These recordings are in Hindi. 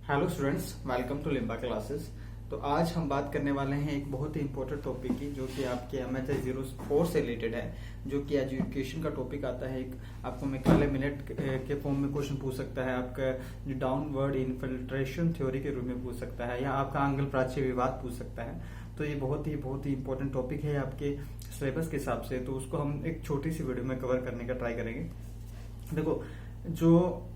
Hello students, welcome to Limba classes. तो आज हम बात करने वाले हैं एक बहुत ही इंपॉर्टेंट टॉपिक की, जो कि आपके MHI 04 से रिलेटेड है, जो कि एजुकेशन का टॉपिक आता है। एक आपको मैकाले मिलेट के फॉर्म में क्वेश्चन पूछ सकता है, आपका जो डाउनवर्ड इन्फिल्ट्रेशन थ्योरी के रूप में पूछ सकता है, या आपका आंग्ल प्राच्य विवाद पूछ सकता है। तो ये बहुत ही इंपॉर्टेंट टॉपिक है आपके सिलेबस के हिसाब से, तो उसको हम एक छोटी सी वीडियो में कवर करने का ट्राई करेंगे। देखो, जो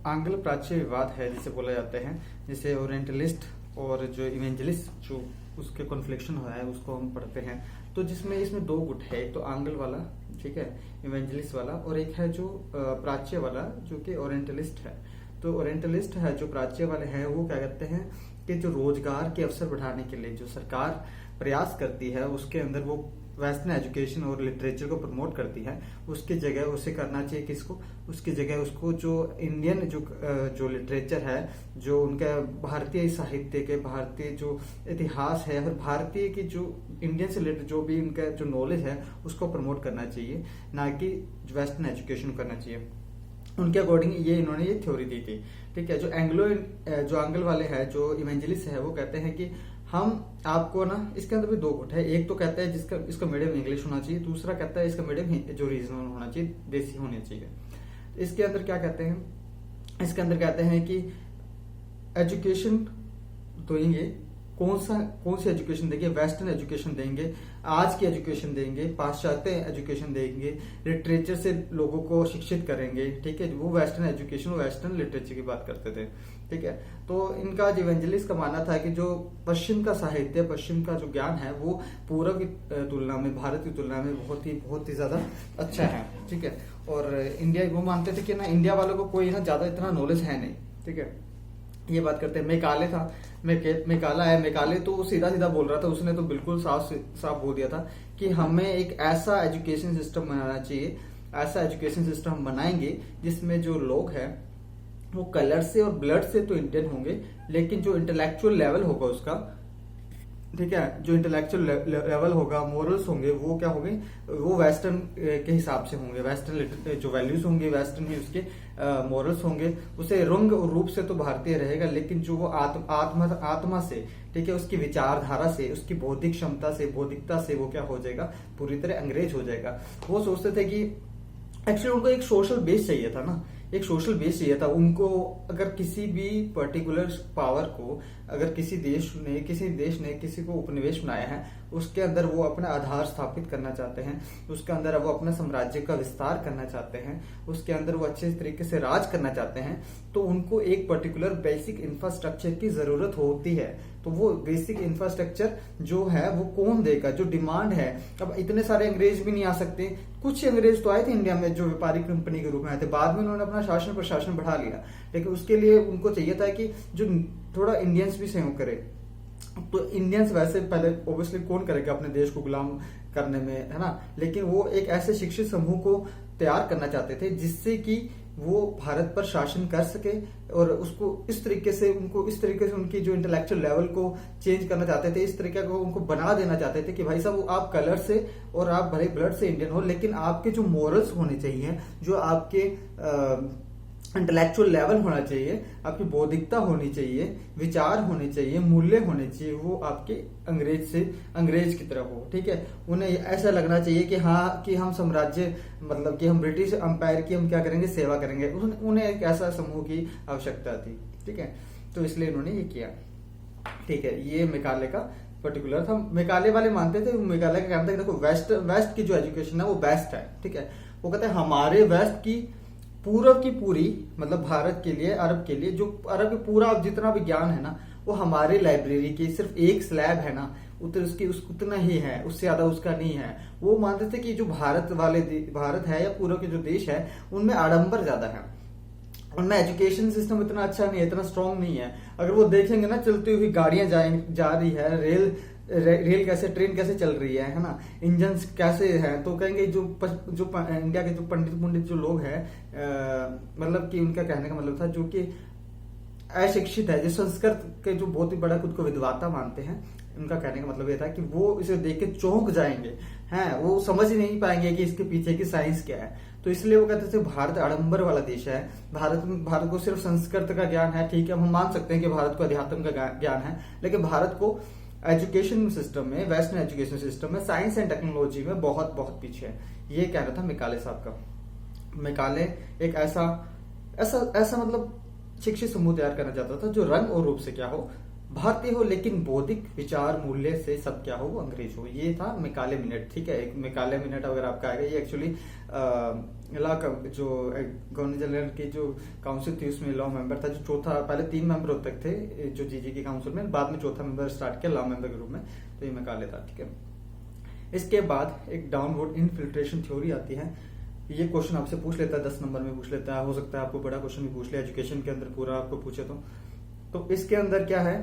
आंग्ल प्राच्य विवाद है जिसे बोला जाता है, जिसे ओरिएंटलिस्ट और जो इवेंजलिस्ट जो उसके कॉन्फ्लिक्शन हो रहा है उसको हम पढ़ते हैं। तो जिसमें इसमें दो गुट है, एक तो आंग्ल वाला, ठीक है, इवेंजलिस्ट वाला, और एक है जो प्राच्य वाला जो कि ओरिएंटलिस्ट है। तो ओरिएंटलिस्ट है जो प्राच्य वाले हैं, वो क्या कहते हैं कि जो रोजगार के अवसर बढ़ाने के लिए जो सरकार प्रयास करती है, उसके अंदर वो वेस्टर्न एजुकेशन और लिटरेचर को प्रमोट करती है। उसकी जगह उसे करना चाहिए किसको, उसकी जगह उसको जो इंडियन जो लिटरेचर है, जो उनका भारतीय साहित्य के, भारतीय जो इतिहास है और भारतीय की जो इंडियन से रिलेटेड जो भी उनका जो नॉलेज है उसको प्रमोट करना चाहिए, ना कि वेस्टर्न एजुकेशन करना चाहिए। उनके अकॉर्डिंग इन्होंने ये थ्योरी दी थी, ठीक है। जो आंग्ल वाले हैं, जो इवेंजलिस्ट है, वो कहते हैं कि हम आपको ना, इसके अंदर भी दो गुट है। एक तो कहता है इसका मीडियम इंग्लिश होना चाहिए, दूसरा कहता है इसका मीडियम जो रीजनल होना चाहिए, देसी होना चाहिए। इसके अंदर क्या कहते हैं, इसके अंदर कहते हैं कि एजुकेशन देंगे, कौन सी एजुकेशन देंगे, वेस्टर्न एजुकेशन देंगे, आज की एजुकेशन देंगे, पाश्चात्य एजुकेशन देंगे, लिटरेचर से लोगों को शिक्षित करेंगे, ठीक है। वो वेस्टर्न एजुकेशन, वेस्टर्न लिटरेचर की बात करते थे, ठीक है। तो इनका इवेंजलिस्ट का मानना था कि जो पश्चिम का साहित्य, पश्चिम का जो ज्ञान है, वो पूर्व की तुलना में, भारत की तुलना में बहुत ही ज्यादा अच्छा है, ठीक है। और इंडिया, वो मानते थे कि ना इंडिया वालों को कोई ना ज्यादा इतना नॉलेज है नहीं, ठीक है। ये बात करते हैं। मेकाले था, मेकाला है, मेकाले तो सीधा सीधा बोल रहा था, उसने तो बिल्कुल साफ बोल दिया था कि हमें एक ऐसा एजुकेशन सिस्टम बनाना चाहिए, ऐसा एजुकेशन सिस्टम हम बनाएंगे जिसमें जो लोग हैं वो कलर से और ब्लड से तो इंडियन होंगे, लेकिन जो इंटेलेक्चुअल लेवल होगा उसका, ठीक है, जो इंटेलेक्चुअल लेवल होगा, मोरल्स होंगे, वो क्या होंगे, वो वेस्टर्न के हिसाब से होंगे। वेस्टर्न जो वैल्यूज होंगे, वेस्टर्न ही उसके मोरल्स होंगे। उसे रंग और रूप से तो भारतीय रहेगा, लेकिन जो वो आत्मा से, ठीक है, उसकी विचारधारा से, उसकी बौद्धिक क्षमता से, बौद्धिकता से वो क्या हो जाएगा, पूरी तरह अंग्रेज हो जाएगा। वो सोचते थे कि एक्चुअली उनको एक सोशल बेस चाहिए था ना, एक सोशल बेस चाहिए था उनको। अगर किसी भी पर्टिकुलर पावर को, अगर किसी देश ने किसी को उपनिवेश बनाया है, उसके अंदर वो अपना आधार स्थापित करना चाहते हैं, उसके अंदर वो अपना साम्राज्य का विस्तार करना चाहते हैं, उसके अंदर वो अच्छे तरीके से राज करना चाहते हैं, तो उनको एक पर्टिकुलर बेसिक इंफ्रास्ट्रक्चर की जरूरत होती है। तो वो बेसिक इंफ्रास्ट्रक्चर जो है वो कौन देगा, जो डिमांड है। अब इतने सारे अंग्रेज भी नहीं आ सकते, कुछ अंग्रेज तो आए थे इंडिया में जो व्यापारिक कंपनी के रूप में आए थे, बाद में उन्होंने अपना शासन प्रशासन बढ़ा लिया, लेकिन उसके लिए उनको चाहिए था कि जो थोड़ा इंडियंस भी सहयोग करे। तो इंडियंस वैसे पहले ऑब्वियसली कौन करेगा अपने देश को गुलाम करने में, है ना, लेकिन वो एक ऐसे शिक्षित समूह को तैयार करना चाहते थे जिससे कि वो भारत पर शासन कर सके, और उसको इस तरीके से उनकी जो इंटेलेक्चुअल लेवल को चेंज करना चाहते थे, इस तरीके को उनको बना देना चाहते थे कि भाई साहब, आप कलर से और आप भले ब्लड से इंडियन हो, लेकिन आपके जो मोरल्स होने चाहिए, जो आपके इंटेलेक्चुअल लेवल होना चाहिए, आपकी बौद्धिकता होनी चाहिए, विचार होने चाहिए, मूल्य होने चाहिए, वो आपके अंग्रेज की तरह हो, ठीक है। उन्हें ऐसा लगना चाहिए कि हाँ, कि हम साम्राज्य, मतलब कि हम ब्रिटिश अंपायर की हम क्या करेंगे, सेवा करेंगे। उन्हें एक ऐसा समूह की आवश्यकता थी, ठीक है। तो इसलिए इन्होंने ये किया, ठीक है। ये मेकाले का पर्टिकुलर था। मेकाले वाले मानते थे, मेकाले का कहना था कि देखो, वेस्ट की जो एजुकेशन है वो बेस्ट है, ठीक है। वो कहते हैं हमारे वेस्ट की पूर्व की पूरी, मतलब भारत के लिए, अरब के लिए, जो अरब के पूरा जितना भी ज्ञान है ना, वो हमारे लाइब्रेरी की सिर्फ एक स्लैब है ना, उतना ही है, उससे ज्यादा उसका नहीं है। वो मानते थे कि जो भारत है या पूर्व के जो देश है, उनमें आडंबर ज्यादा है, उनमें एजुकेशन सिस्टम इतना अच्छा नहीं है, इतना स्ट्रांग नहीं है। अगर वो देखेंगे ना, चलती हुई गाड़ियां जा रही है, रेल कैसे, ट्रेन कैसे चल रही है ना, इंजन कैसे है, तो कहेंगे जो इंडिया के जो पंडित जो लोग हैं, मतलब कि उनका कहने का मतलब था जो कि अशिक्षित है, जो संस्कृत के जो बहुत ही बड़ा खुद को विद्वाता मानते हैं, उनका कहने का मतलब ये था कि वो इसे देख के चौंक जाएंगे, हैं, वो समझ ही नहीं पाएंगे कि इसके पीछे की साइंस क्या है। तो तो इसलिए वो कहते थे भारत आडंबर वाला देश है, भारत को सिर्फ संस्कृत का ज्ञान है। ठीक है, हम मान सकते हैं कि भारत को अध्यात्म का ज्ञान है, लेकिन भारत को एजुकेशन सिस्टम में, वेस्टर्न एजुकेशन सिस्टम में, साइंस एंड टेक्नोलॉजी में बहुत बहुत पीछे है। ये कहना था मैकाले साहब का। मैकाले एक ऐसा मतलब शिक्षित समूह तैयार करना चाहता था जो रंग और रूप से क्या हो, भारतीय हो, लेकिन बौद्धिक विचार मूल्य से सब क्या हो, वो अंग्रेज हो। ये था मैकाले मिनट। ठीक है, एक मैकाले मिनट अगर आपका आएगा, ये एक्चुअली लॉ का जो गवर्नर जनरल की जो काउंसिल थी उसमें लॉ मेंबर था, जो चौथा, पहले 3 मेंबर होते थे जो जीजी की काउंसिल में, बाद में चौथा मेंबर स्टार्ट किया लॉ मेंबर के रूप में, तो ये मैकाले था। ठीक है, इसके बाद एक डाउनवर्ड इनफिल्ट्रेशन थ्योरी आती है। ये क्वेश्चन आपसे पूछ लेता है, 10 नंबर में पूछ लेता है, हो सकता है आपको बड़ा क्वेश्चन भी पूछ ले एजुकेशन के अंदर पूरा आपको पूछे तो इसके अंदर क्या है,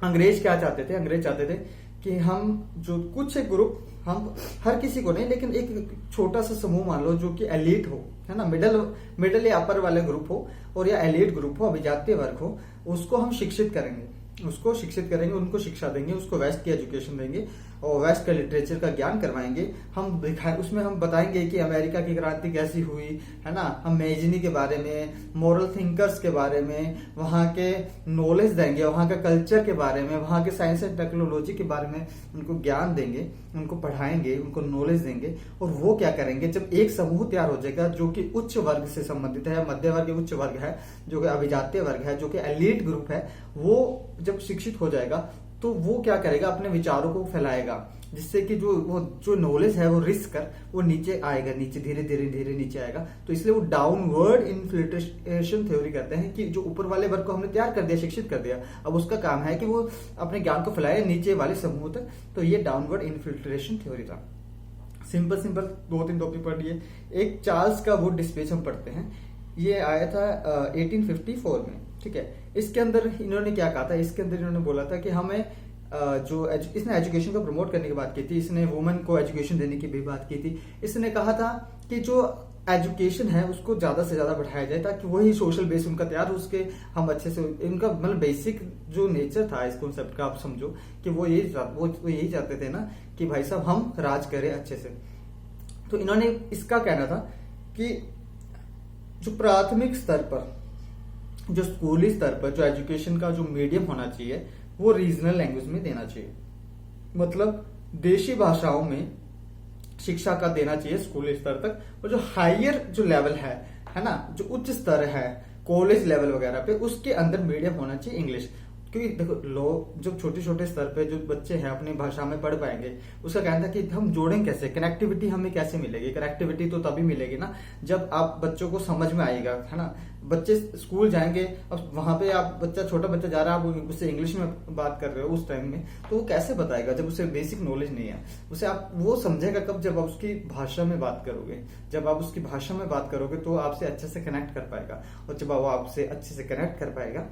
अंग्रेज क्या चाहते थे, अंग्रेज चाहते थे कि हम जो कुछ एक ग्रुप, हम हर किसी को नहीं, लेकिन एक छोटा सा समूह मान लो जो कि एलीट हो, है ना, मिडल या अपर वाले ग्रुप हो, और या एलीट ग्रुप हो, अभिजातीय वर्ग हो, उसको हम शिक्षित करेंगे, उनको शिक्षा देंगे, उसको वेस्ट की एजुकेशन देंगे और वेस्ट का लिटरेचर का ज्ञान करवाएंगे। हम उसमें हम बताएंगे कि अमेरिका की क्रांति कैसी हुई, है ना, हम मेजनी के बारे में, मोरल थिंकर्स के बारे में, वहां के नॉलेज देंगे, वहां के कल्चर के बारे में, वहां के साइंस एंड टेक्नोलॉजी के बारे में उनको ज्ञान देंगे, उनको पढ़ाएंगे, उनको नॉलेज देंगे। और वो क्या करेंगे, जब एक समूह तैयार हो जाएगा जो कि उच्च वर्ग से संबंधित है, मध्य वर्ग, उच्च वर्ग है, जो कि अभिजातीय वर्ग है, जो कि एलीट ग्रुप है, वो जब शिक्षित हो जाएगा तो वो क्या करेगा, अपने विचारों को फैलाएगा, जिससे कि जो नॉलेज है वो रिस्क कर वो नीचे आएगा, नीचे धीरे नीचे आएगा। तो इसलिए वो डाउनवर्ड इन्फिल्ट्रेशन थ्योरी कहते हैं कि जो ऊपर वाले वर्ग को हमने तैयार कर दिया, शिक्षित कर दिया, अब उसका काम है कि वो अपने ज्ञान को फैलाए नीचे वाले समूह तक। तो ये डाउनवर्ड इन्फिल्ट्रेशन थ्योरी था। सिंपल 2-3 टॉपिक पढ़ लिए। एक चार्ल्स का वुड डिस्पेच हम पढ़ते हैं, ये आया था 1854 में। ठीक है, इसके अंदर इन्होंने क्या कहा था, इसके अंदर इन्होंने बोला था कि हमें इसने एजुकेशन को प्रमोट करने की बात की थी, इसने वुमेन को एजुकेशन देने की भी बात की थी। इसने कहा था कि जो एजुकेशन है उसको ज्यादा से ज्यादा बढ़ाया जाए, ताकि वही सोशल बेस उनका तैयार हो, उसके हम अच्छे से, इनका मतलब बेसिक जो नेचर था इस कॉन्सेप्ट का, आप समझो कि वो यही चाहते थे ना कि भाई साहब हम राज करें अच्छे से। तो इन्होंने इसका कहना था कि जो प्राथमिक स्तर पर, जो स्कूली स्तर पर जो एजुकेशन का जो मीडियम होना चाहिए वो रीजनल लैंग्वेज में देना चाहिए, मतलब देशी भाषाओं में शिक्षा का देना चाहिए स्कूली स्तर तक। और जो हायर जो लेवल है ना, जो उच्च स्तर है कॉलेज लेवल वगैरह पे, उसके अंदर मीडियम होना चाहिए इंग्लिश। क्योंकि देखो लोग जब छोटे स्तर पे जो बच्चे हैं अपनी भाषा में पढ़ पाएंगे, उसका कहना था कि हम जोड़ें कैसे, कनेक्टिविटी हमें कैसे मिलेगी। कनेक्टिविटी तो तभी मिलेगी ना जब आप बच्चों को समझ में आएगा, है ना। बच्चे स्कूल जाएंगे, अब वहां पे आप छोटा बच्चा जा रहा है, आप उससे इंग्लिश में बात कर रहे हो उस टाइम में, तो वो कैसे बताएगा जब उसे बेसिक नॉलेज नहीं है। उसे आप वो समझेगा कब, जब आप उसकी भाषा में बात करोगे। जब आप उसकी भाषा में बात करोगे तो आपसे अच्छे से कनेक्ट कर पाएगा, और जब वो आपसे अच्छे से कनेक्ट कर पाएगा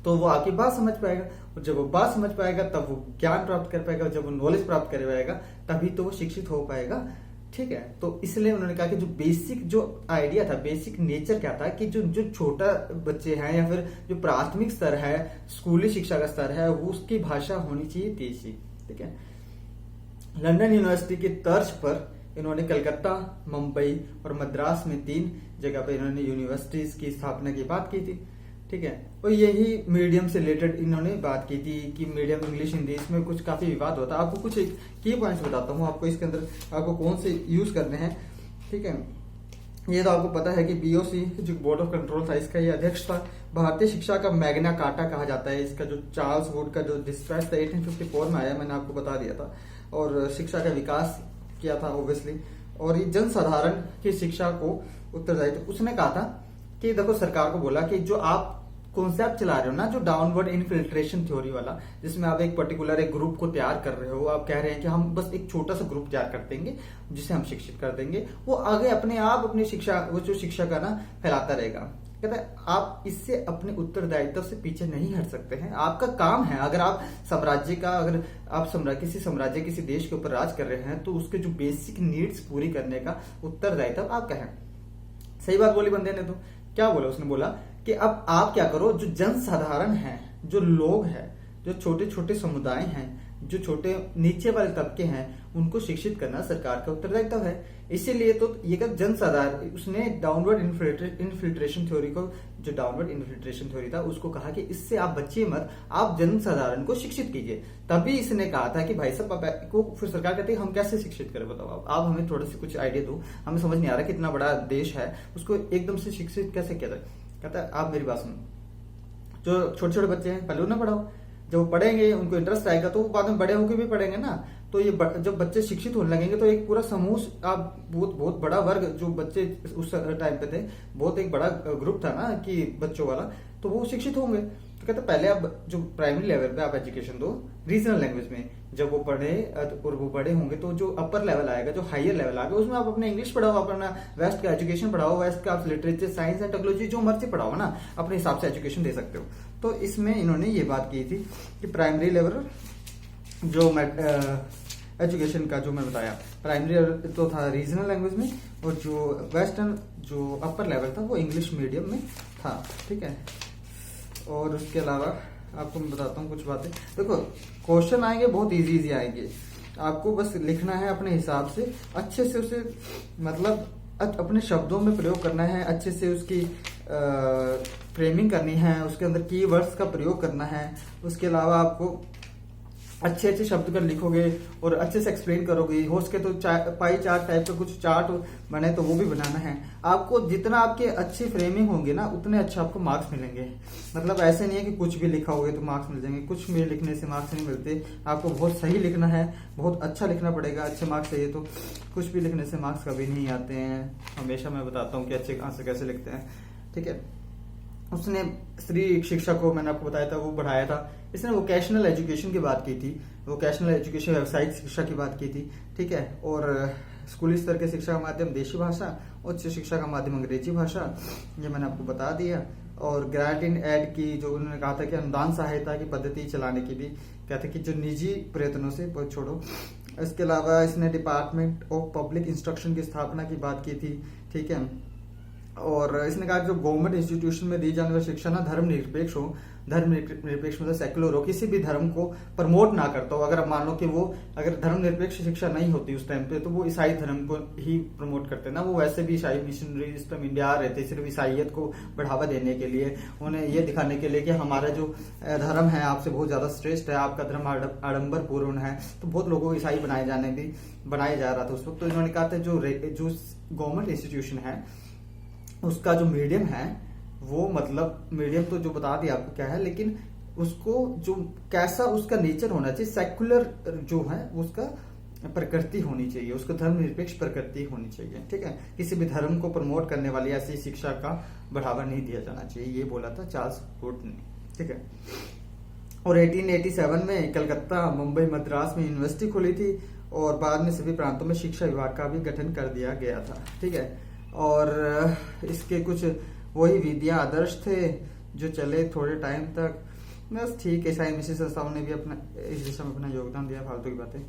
तो वो आपकी बात समझ पाएगा, और जब वो बात समझ पाएगा तब वो ज्ञान प्राप्त कर पाएगा, जब वो नॉलेज प्राप्त कर पाएगा तभी तो वो शिक्षित हो पाएगा। ठीक है, तो इसलिए उन्होंने कहा कि जो बेसिक जो आइडिया था, बेसिक नेचर क्या था कि जो छोटा बच्चे हैं या फिर जो प्राथमिक स्तर है, स्कूली शिक्षा का स्तर है, वो उसकी भाषा होनी चाहिए देशी। ठीक है, लंदन यूनिवर्सिटी की तर्ज पर इन्होंने कलकत्ता, मुंबई और मद्रास में 3 जगह पर इन्होंने यूनिवर्सिटीज की स्थापना की बात की थी। ठीक है, और यही मीडियम से रिलेटेड इन्होंने बात की थी कि मीडियम इंग्लिश हिंदी, इसमें कुछ काफी विवाद होता है। आपको कुछ की पॉइंट्स बताता हूँ आपको, इसके अंदर आपको कौन से यूज करने हैं। ठीक है, ये तो आपको पता है कि बीओसी जो बोर्ड ऑफ कंट्रोल था, इसका ये अध्यक्ष था। भारतीय शिक्षा का मैग्ना कार्टा कहा जाता है इसका, जो चार्ल्स वुड का जो डिस्पैच था 1854 में आया, मैंने आपको बता दिया था। और शिक्षा का विकास किया था ऑब्वियसली, और ये जनसाधारण की शिक्षा को उत्तरदायित्व। उसने कहा था कि देखो, सरकार को बोला कि जो आप कॉन्सेप्ट चला रहे हो ना, जो डाउनवर्ड इन्फिल्ट्रेशन थ्योरी वाला, जिसमें आप एक पर्टिकुलर एक ग्रुप को तैयार कर रहे हो, आप कह रहे हैं कि हम बस एक छोटा सा ग्रुप तैयार कर देंगे जिसे हम शिक्षित कर देंगे, वो आगे अपने आप अपनी शिक्षा, वो जो शिक्षा का ना फैलाता रहेगा। कहता है आप इससे अपने उत्तरदायित्व से पीछे नहीं हट सकते हैं। आपका काम है, अगर आप साम्राज्य का, अगर आप किसी साम्राज्य, किसी देश के ऊपर राज कर रहे हैं, तो उसके जो बेसिक नीड्स पूरी करने का उत्तरदायित्व आपका है। सही बात बोली बंदे ने। तो क्या बोला उसने, बोला कि अब आप क्या करो, जो जनसाधारण है, जो लोग हैं, जो छोटे छोटे समुदाय हैं, जो छोटे नीचे वाले तबके हैं उनको शिक्षित करना सरकार का उत्तरदायित्व है। इसीलिए तो ये जन साधारण उसने डाउनवर्ड इन्फिल्ट्रेशन थ्योरी को, जो डाउनवर्ड इन्फिल्ट्रेशन थ्योरी था उसको कहा कि इससे आप बचिए मत, आप जन साधारण को शिक्षित कीजिए। तभी इसने कहा था कि भाई साहब को, फिर सरकार कहती है हम कैसे शिक्षित करें बताओ, आप हमें थोड़ा सा कुछ आइडिया दो, हमें समझ नहीं आ रहा कि इतना बड़ा देश है उसको एकदम से शिक्षित कैसे किया जाए। कहता है आप मेरी बात सुनो, जो छोटे छोटे बच्चे हैं पहले उन्हें पढ़ाओ, जब वो पढ़ेंगे उनको इंटरेस्ट आएगा तो वो बाद में बड़े होकर भी पढ़ेंगे ना। तो ये जब बच्चे शिक्षित होने लगेंगे तो एक पूरा समूह, आप बहुत बड़ा वर्ग, जो बच्चे उस टाइम पे थे बहुत एक बड़ा ग्रुप था ना कि बच्चों वाला, तो वो शिक्षित होंगे। तो कहते पहले आप जो प्राइमरी लेवल पे आप एजुकेशन दो रीजनल लैंग्वेज में, जब वो पढ़े और वो बड़े होंगे तो जो अपर लेवल आएगा, जो हायर लेवल आएगा उसमें आप अपने इंग्लिश पढ़ाओ, अपना वेस्ट का एजुकेशन पढ़ाओ, वेस्ट का आप लिटरेचर, साइंस एंड टेक्नोलॉजी जो मर्जी पढ़ाओ ना, अपने हिसाब से एजुकेशन दे सकते हो। तो इसमें इन्होंने ये बात की थी कि प्राइमरी लेवल जो एजुकेशन का जो मैं बताया, प्राइमरी तो था रीजनल लैंग्वेज में, और जो वेस्टर्न जो अपर लेवल था वो इंग्लिश मीडियम में था, ठीक है। और उसके अलावा आपको मैं बताता हूँ कुछ बातें। देखो क्वेश्चन आएंगे बहुत इजी आएंगे, आपको बस लिखना है अपने हिसाब से, अच्छे से उसे मतलब अपने शब्दों में प्रयोग करना है, अच्छे से उसकी फ्रेमिंग करनी है, उसके अंदर कीवर्ड्स का प्रयोग करना है। उसके अलावा आपको अच्छे अच्छे शब्द कर लिखोगे और अच्छे से एक्सप्लेन करोगे, हो सके तो पाई चार्ट टाइप का कुछ चार्ट बने तो वो भी बनाना है आपको। जितना आपके अच्छी फ्रेमिंग होंगे ना उतने अच्छे आपको मार्क्स मिलेंगे। मतलब ऐसे नहीं है कि कुछ भी लिखा होगे तो मार्क्स मिल जाएंगे, कुछ भी लिखने से मार्क्स नहीं मिलते। आपको बहुत सही लिखना है, बहुत अच्छा लिखना पड़ेगा, अच्छे मार्क्स चाहिए। तो कुछ भी लिखने से मार्क्स कभी नहीं आते हैं, हमेशा मैं बताता हूँ कि अच्छे आंसर कैसे लिखते हैं, ठीक है। उसने स्त्री शिक्षा को मैंने आपको बताया था वो बढ़ाया था। इसने वोकेशनल एजुकेशन की बात की थी, वोकेशनल एजुकेशन व्यावसायिक शिक्षा की बात की थी, ठीक है। और स्कूली स्तर के शिक्षा का माध्यम देशी भाषा, उच्च शिक्षा का माध्यम अंग्रेजी भाषा, ये मैंने आपको बता दिया। और ग्रांट इन एड की जो उन्होंने कहा था कि अनुदान सहायता की पद्धति चलाने की भी कहते कि जो निजी प्रयत्नों से छोड़ो। इसके अलावा इसने डिपार्टमेंट ऑफ पब्लिक इंस्ट्रक्शन की स्थापना की बात की थी, ठीक है। और इसने कहा कि जो गवर्नमेंट इंस्टीट्यूशन में दी जाने वाली शिक्षा ना धर्मनिरपेक्ष हो, धर्मनिरपेक्ष मतलब सेक्युलर हो, किसी भी धर्म को प्रमोट ना करता हो। अगर मान लो कि वो अगर धर्मनिरपेक्ष शिक्षा नहीं होती उस टाइम पे तो वो ईसाई धर्म को ही प्रमोट करते ना, वो वैसे भी ईसाई मिशनरी सिस्टम इंडिया आ रहे थे सिर्फ ईसाइयत को बढ़ावा देने के लिए, उन्हें ये दिखाने के लिए कि हमारा जो धर्म है आपसे बहुत ज्यादा श्रेष्ठ है, आपका धर्म आडंबर पूर्ण है। तो बहुत लोगों को ईसाई बनाया जा रहा था उस वक्त। तो इन्होंने कहा था जो गवर्नमेंट इंस्टीट्यूशन है उसका जो मीडियम है वो, मतलब मीडियम तो जो बता दिया आपको क्या है, लेकिन उसको जो कैसा उसका नेचर होना चाहिए, सेक्युलर जो है उसका प्रकृति होनी चाहिए, उसको धर्मनिरपेक्ष प्रकृति होनी चाहिए, ठीक है। किसी भी धर्म को प्रमोट करने वाली ऐसी शिक्षा का बढ़ावा नहीं दिया जाना चाहिए, ये बोला था चार्ल्स फूड ने, ठीक है। और 1887 में कलकत्ता, मुंबई, मद्रास में यूनिवर्सिटी खोली थी और बाद में सभी प्रांतों में शिक्षा विभाग का भी गठन कर दिया गया था, ठीक है। और इसके कुछ वही विद्या आदर्श थे जो चले थोड़े टाइम तक, बस ठीक है। ईसाई मिशन संस्थाओं ने भी अपना इस दिशा में अपना योगदान दिया, फालतू की बातें,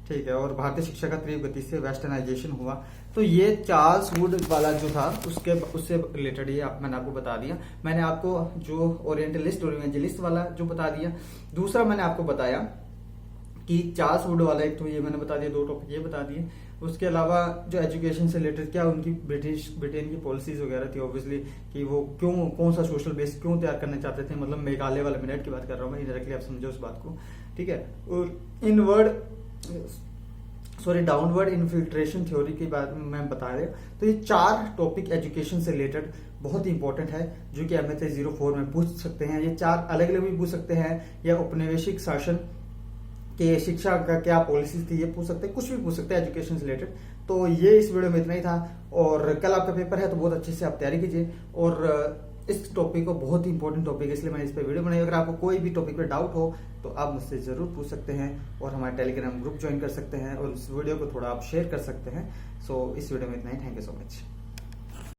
ठीक है। और भारतीय शिक्षा का तीव्र गति से वेस्टर्नाइजेशन हुआ। तो ये चार्ल्स वुड वाला जो था उससे रिलेटेड ये मैंने आपको बता दिया। मैंने आपको जो ओरिएंटलिस्ट और इवेंजलिस्ट वाला जो बता दिया। दूसरा मैंने आपको बताया कि चार्ल्स वुड वाला, एक तो ये मैंने बता दिया, 2 टॉपिक ये बता दिए। उसके अलावा जो एजुकेशन से रिलेटेड क्या उनकी ब्रिटेन की पॉलिसीज वगैरह थी ऑब्वियसली, कि वो कौन सा सोशल बेस क्यों तैयार करना चाहते थे, मतलब मेघालय वाला मिनट की बात कर रहा हूँ मैं, डायरेक्टली आप समझो उस बात को, ठीक है। और डाउनवर्ड इन्फिल्ट्रेशन थ्योरी की बात मैं बता रहा हूँ। तो ये 4 टॉपिक एजुकेशन से रिलेटेड बहुत ही इंपॉर्टेंट है जो कि MHA 04 में पूछ सकते हैं। ये 4 अलग अलग भी पूछ सकते हैं, या औपनिवेशिक शासन कि शिक्षा का क्या पॉलिसीज थी ये पूछ सकते हैं, कुछ भी पूछ सकते हैं एजुकेशन से रिलेटेड। तो ये इस वीडियो में इतना ही था, और कल आपका पेपर है तो बहुत अच्छे से आप तैयारी कीजिए। और इस टॉपिक को बहुत ही इंपॉर्टेंट टॉपिक है इसलिए मैंने इस पर वीडियो बनाई। अगर आपको कोई भी टॉपिक पे डाउट हो तो आप मुझसे जरूर पूछ सकते हैं, और हमारे टेलीग्राम ग्रुप ज्वाइन कर सकते हैं, और इस वीडियो को थोड़ा आप शेयर कर सकते हैं। सो इस वीडियो में इतना ही, थैंक यू सो मच।